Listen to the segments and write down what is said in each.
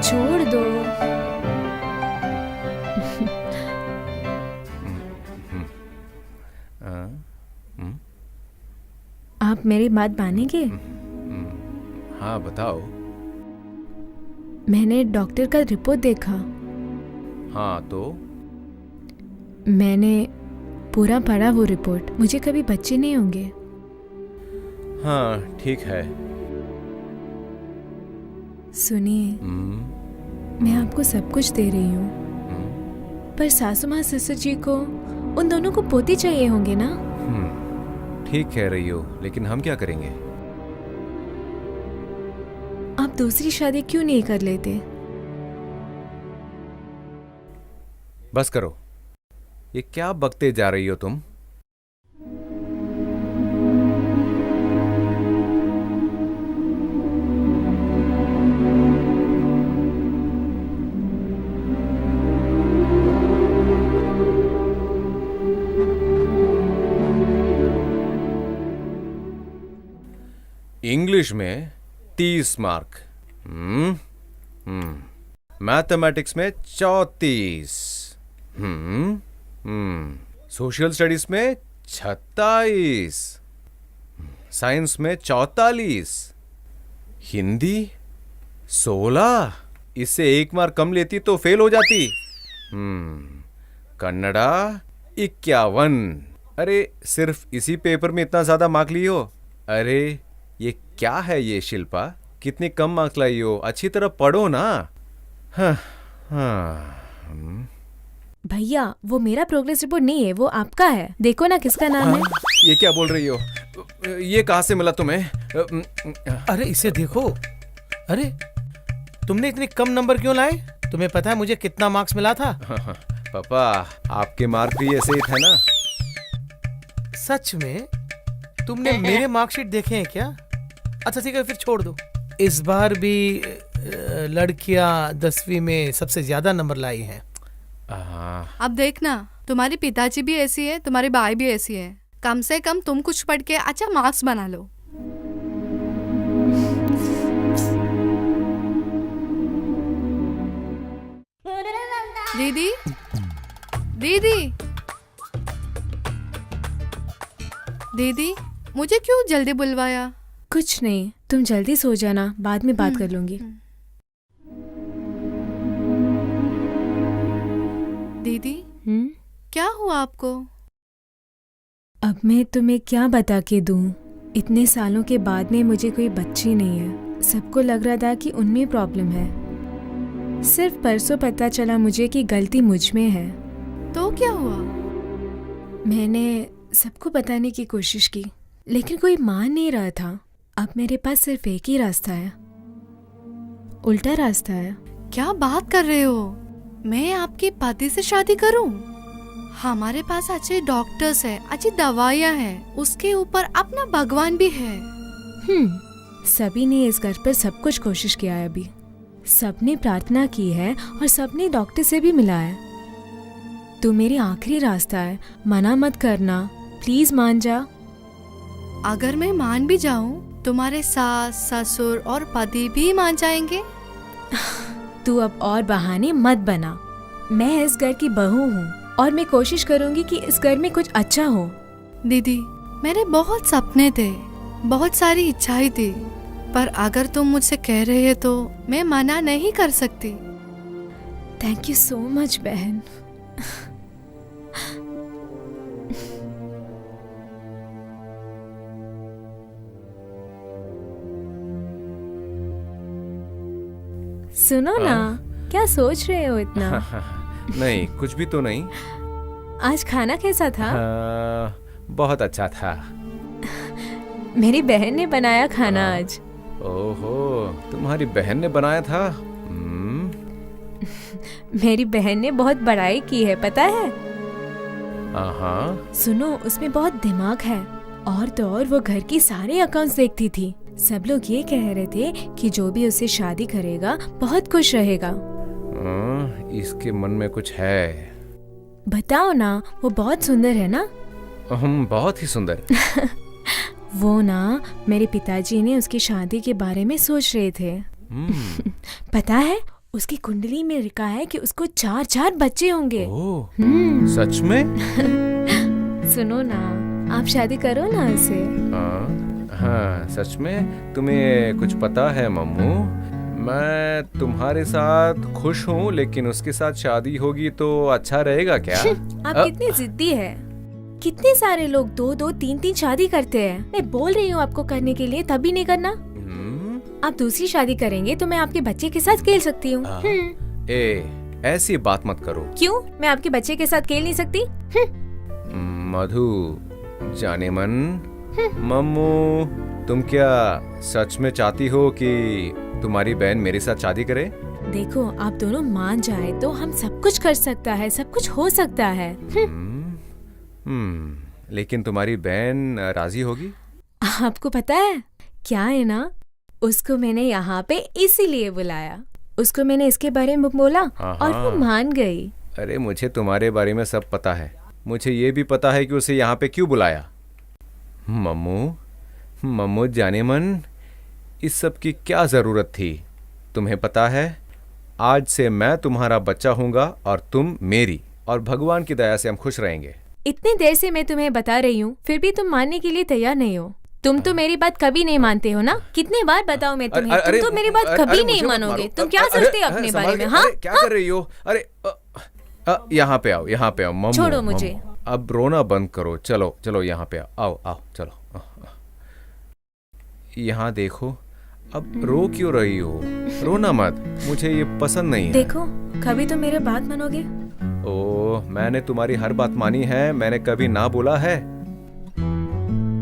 छोड़ दो। आप मेरी बात मानेंगे? हाँ बताओ। मैंने डॉक्टर का रिपोर्ट देखा। हाँ तो? मैंने पूरा पढ़ा वो रिपोर्ट। मुझे कभी बच्चे नहीं होंगे। हाँ ठीक है। सुनिए, मैं आपको सब कुछ दे रही हूँ, पर सासू माँ ससुर जी को, उन दोनों को पोती चाहिए होंगे ना? ठीक कह रही हो, लेकिन हम क्या करेंगे? आप दूसरी शादी क्यों नहीं कर लेते? बस करो। ये क्या बकते जा रही हो तुम? इंग्लिश में 30 मार्क, मैथमेटिक्स में 34, सोशल स्टडीज में 26, साइंस में 44, हिंदी 16। इससे 1 मार्क कम लेती तो फेल हो जाती। कन्नड़ा 51। अरे सिर्फ इसी पेपर में इतना ज्यादा मार्क ली हो? अरे ये क्या है ये शिल्पा, कितनी कम मार्क्स लाई हो? अच्छी तरह पढ़ो ना। हाँ, हाँ। भैया, वो मेरा प्रोग्रेस रिपोर्ट नहीं है, वो आपका है। देखो ना किसका नाम है। ये क्या बोल रही हो? ये कहाँ से मिला तुम्हें? अरे इसे देखो। अरे तुमने इतने कम नंबर क्यों लाए? तुम्हें पता है मुझे कितना मार्क्स मिला था? पापा, आपके मार्क भी ऐसे ही थे ना? सच में? तुमने मेरे मार्कशीट देखे हैं क्या? अच्छा ठीक है, फिर छोड़ दो। इस बार भी लड़कियां 10वीं में सबसे ज्यादा नंबर लाई हैं। अब देखना, तुम्हारे पिताजी भी ऐसी है, तुम्हारी भाई भी ऐसी है। कम से कम तुम कुछ पढ़ के अच्छा मार्क्स बना लो। दीदी, दीदी, दीदी, मुझे क्यों जल्दी बुलवाया? कुछ नहीं, तुम जल्दी सो जाना, बाद में बात कर लूंगी। दीदी, क्या हुआ आपको? अब मैं तुम्हें क्या बता के दूं? इतने सालों के बाद में मुझे कोई बच्ची नहीं है। सबको लग रहा था कि उनमें प्रॉब्लम है। सिर्फ परसों पता चला मुझे कि गलती मुझ में है। तो क्या हुआ? मैंने सबको बताने की कोशिश की, लेकिन कोई मान नहीं रहा था। अब मेरे पास सिर्फ एक ही रास्ता है, उल्टा रास्ता है। क्या बात कर रहे हो? मैं आपके पति से शादी करूं? हमारे पास अच्छे डॉक्टर्स हैं, अच्छी दवाइयाँ हैं, उसके ऊपर अपना भगवान भी है। सभी ने इस घर पर सब कुछ कोशिश किया है। अभी सबने प्रार्थना की है और सबने डॉक्टर से भी मिला है। तू मेरी आखिरी रास्ता है, मना मत करना, प्लीज मान जा। अगर मैं मान भी जाऊं, तुम्हारे सास, ससुर और पति भी मान जाएंगे? तू अब और बहाने मत बना। मैं इस घर की बहू हूँ और मैं कोशिश करूँगी कि इस घर में कुछ अच्छा हो। दीदी, मेरे बहुत सपने थे, बहुत सारी इच्छाएं थी, पर अगर तुम मुझसे कह रहे हो तो मैं मना नहीं कर सकती। थैंक यू सो मच बहन। सुनो ना, क्या सोच रहे हो इतना? नहीं, कुछ भी तो नहीं। आज खाना कैसा था? बहुत अच्छा था। मेरी बहन ने बनाया खाना आज। ओहो, तुम्हारी बहन ने बनाया था? मेरी बहन ने बहुत बड़ाई की है, पता है? हाँ। सुनो, उसमें बहुत दिमाग है। और तो और वो घर की सारे अकाउंट्स देखती थी। सब लोग ये कह रहे थे कि जो भी उससे शादी करेगा बहुत खुश रहेगा। इसके मन में कुछ है। बताओ ना, वो बहुत सुंदर है ना? बहुत ही सुंदर। वो ना मेरे पिताजी ने उसकी शादी के बारे में सोच रहे थे। हम्म, पता है उसकी कुंडली में लिखा है कि उसको 4 बच्चे होंगे। ओह, हम्म, सच में? सुनो ना, आप शादी करो ना उसे। हाँ, सच में? तुम्हें कुछ पता है मम्मू, मैं तुम्हारे साथ खुश हूँ, लेकिन उसके साथ शादी होगी तो अच्छा रहेगा क्या? आप कितने जिद्दी है। कितने सारे लोग 2-2, 3-3 शादी करते हैं। मैं बोल रही हूँ आपको करने के लिए, तभी नहीं करना। आप दूसरी शादी करेंगे तो मैं आपके बच्चे के साथ खेल सकती हूँ। ऐसी बात मत करो। क्यों? मैं आपके बच्चे के साथ खेल नहीं सकती? मधु, जाने मन, मम्मू, तुम क्या सच में चाहती हो कि तुम्हारी बहन मेरे साथ शादी करे? देखो, आप दोनों मान जाए तो हम सब कुछ कर सकता है, सब कुछ हो सकता है। लेकिन तुम्हारी बहन राजी होगी? आपको पता है क्या है ना, उसको मैंने यहाँ पे इसीलिए बुलाया। उसको मैंने इसके बारे में बोला और वो मान गई। अरे मुझे तुम्हारे बारे में सब पता है। मुझे ये भी पता है कि उसे यहाँ पे क्यों बुलाया। मम्मू जाने मन, इस सब की क्या जरूरत थी? तुम्हें पता है, आज से मैं तुम्हारा बच्चा हूँगा और तुम मेरी, और भगवान की दया से हम खुश रहेंगे। इतनी देर से मैं तुम्हें बता रही हूँ, फिर भी तुम मानने के लिए तैयार नहीं हो। तुम तो मेरी बात कभी नहीं मानते हो ना। कितने बार बताओ मैं तुम्हें, तुम तो मेरी बात कभी नहीं मानोगे। तुम क्या सोचते हो अपने बारे में? हाँ, क्या कर रही हो? अरे यहाँ पे आओ, यहाँ पे आओ मम्मू। छोड़ो मुझे। अब रोना बंद करो। चलो चलो यहाँ पे आओ, चलो। यहाँ देखो, अब रो क्यों रही हो? रोना मत, मुझे ये पसंद नहीं है। देखो, कभी तो मेरे बात मानोगे। ओह, मैंने तुम्हारी हर बात मानी है, मैंने कभी ना बोला है।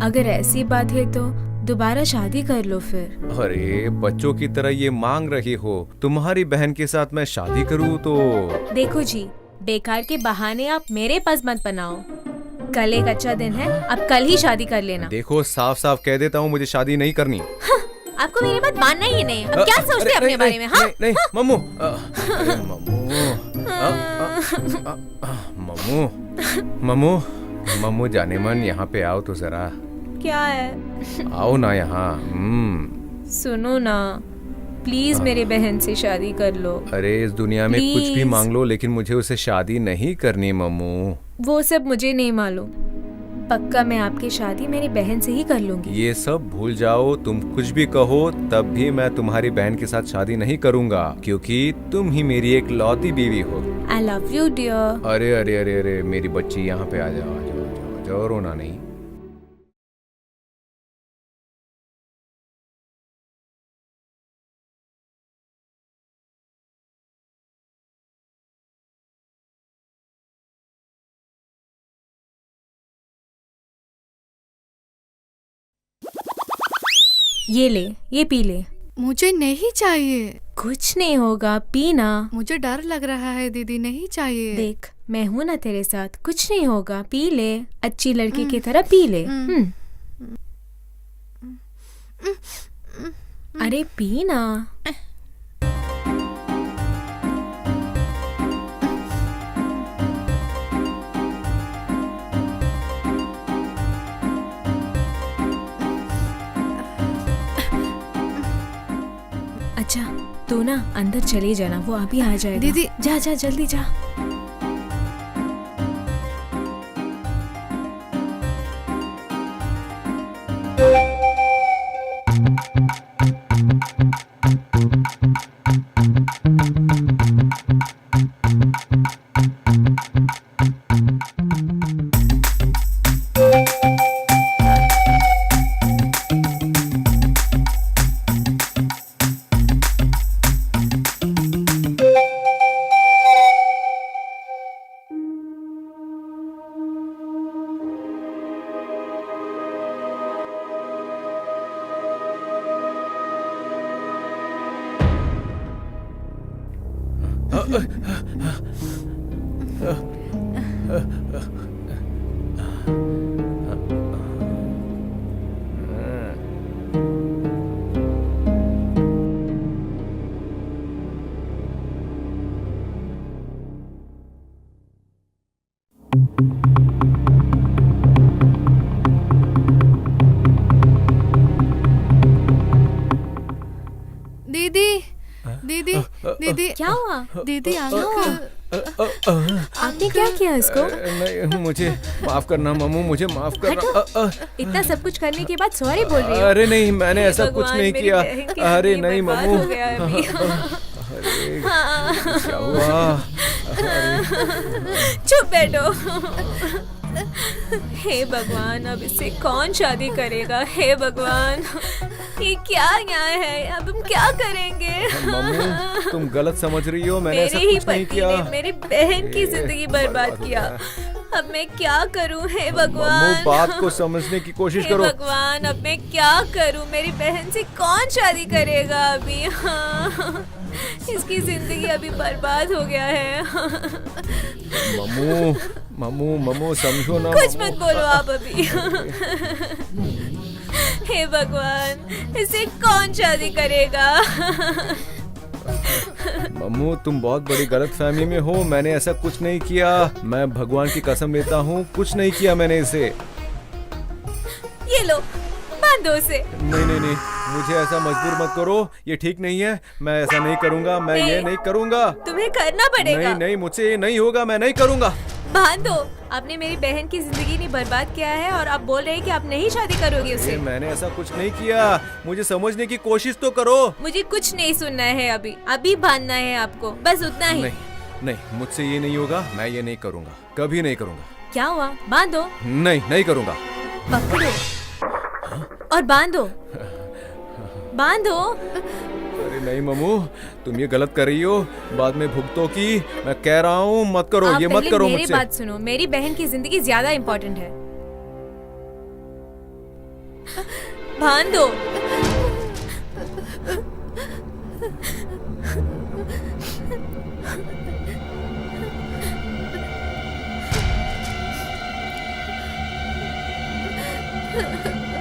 अगर ऐसी बात है तो दोबारा शादी कर लो फिर। अरे बच्चों की तरह ये मांग रही हो, तुम्हारी बहन के साथ मैं शादी करूँ तो? देखो जी, बेकार के बहाने आप मेरे पास मत बनाओ। कल एक अच्छा दिन है, अब कल ही शादी कर लेना। देखो, साफ साफ कह देता हूँ, मुझे शादी नहीं करनी। हाँ, आपको मेरी बात मानना ही नहीं। अब क्या सोचते हैं अपने बारे में? हाँ? नहीं, मम्मू, मम्मू जाने मन, यहाँ पे आओ तो जरा। क्या है? आओ ना यहाँ। सुनो ना, प्लीज मेरी बहन से शादी कर लो। अरे इस दुनिया में कुछ भी Please. मांग लो, लेकिन मुझे उसे शादी नहीं करनी मम्मू। वो सब मुझे नहीं मालूम। पक्का मैं आपकी शादी मेरी बहन से ही कर लूंगी। ये सब भूल जाओ, तुम कुछ भी कहो तब भी मैं तुम्हारी बहन के साथ शादी नहीं करूंगा, क्योंकि तुम ही मेरी एक लौती बीवी हो। I love you dear। अरे अरे अरे अरे मेरी बच्ची, यहाँ पे आ जाओ, रोना नहीं। ये ले, ये पी ले। मुझे नहीं चाहिए। कुछ नहीं होगा, पी ना। मुझे डर लग रहा है दीदी, नहीं चाहिए। देख, मैं हूँ ना तेरे साथ, कुछ नहीं होगा, पी ले। अच्छी लड़की की तरह पी ले। अरे पी ना। अच्छा, तू ना अंदर चली जाना, वो अभी आ जाएगा। दीदी, जा जा जल्दी जा। दीदी क्या हुआ? दीदी अंकल आपने क्या किया इसको? नहीं, मुझे माफ करना मम्मू, मुझे माफ करना। इतना सब कुछ करने के बाद सॉरी बोल रही हो? अरे नहीं, मैंने ऐसा कुछ भगवान, नहीं मेरी किया। बहन की अरे जिंदगी नहीं बर्बाद मम्मू। हो गया अभी। अरे क्या हुआ? चुप बैठो। हे भगवान, अब इससे कौन शादी करेगा? हे भगवान, ये क्या न्याय है? अब हम क्या करेंगे? मम्मू तुम गलत समझ रही हो, मैंने ऐसा मेरे ही कुछ नहीं पति किया। ने मेरी बहन की जिंदगी बर्बाद किया। अब मैं क्या करूं? हे भगवान, मम्मू बात को समझने की कोशिश हे करो। भगवान, अब मैं क्या करूं? मेरी बहन से कौन शादी करेगा अभी? हाँ, इसकी जिंदगी अभी बर्बाद हो गया है। मम्मू मम्मू मम्मू समझो ना। कुछ मम्मू। मत बोलो आप अभी। हे भगवान, इसे कौन शादी करेगा? मम्मू तुम बहुत बड़ी गलतफहमी में हो, मैंने ऐसा कुछ नहीं किया। मैं भगवान की कसम लेता हूँ, कुछ नहीं किया मैंने इसे। ये लो, बांधो उसे। नहीं नहीं नहीं, मुझे ऐसा मजबूर मत करो, ये ठीक नहीं है। मैं ऐसा नहीं करूँगा, मैं ये नहीं करूँगा। तुम्हें करना पड़ेगा। नहीं नहीं, मुझसे ये नहीं होगा, मैं नहीं करूँगा। बांधो। आपने मेरी बहन की जिंदगी नहीं बर्बाद किया है और आप बोल रहे हैं कि आप नहीं शादी करोगे उसे। मैंने ऐसा कुछ नहीं किया, मुझे समझने की कोशिश तो करो। मुझे कुछ नहीं सुनना है अभी, अभी बांधना है आपको, बस उतना ही। नहीं नहीं, मुझसे ये नहीं होगा, मैं ये नहीं करूँगा, कभी नहीं करूँगा। क्या हुआ? बांधो। नहीं नहीं करूँगा। पकड़ो और बांधो, बांधो। अरे नहीं मम्मू, तुम ये गलत कर रही हो, बाद में भुगतो की। मैं कह रहा हूँ मत करो, आप ये मत पहले करो मेरी मुझसे। बात सुनो, मेरी बहन की जिंदगी ज्यादा इम्पोर्टेंट है। बांधो।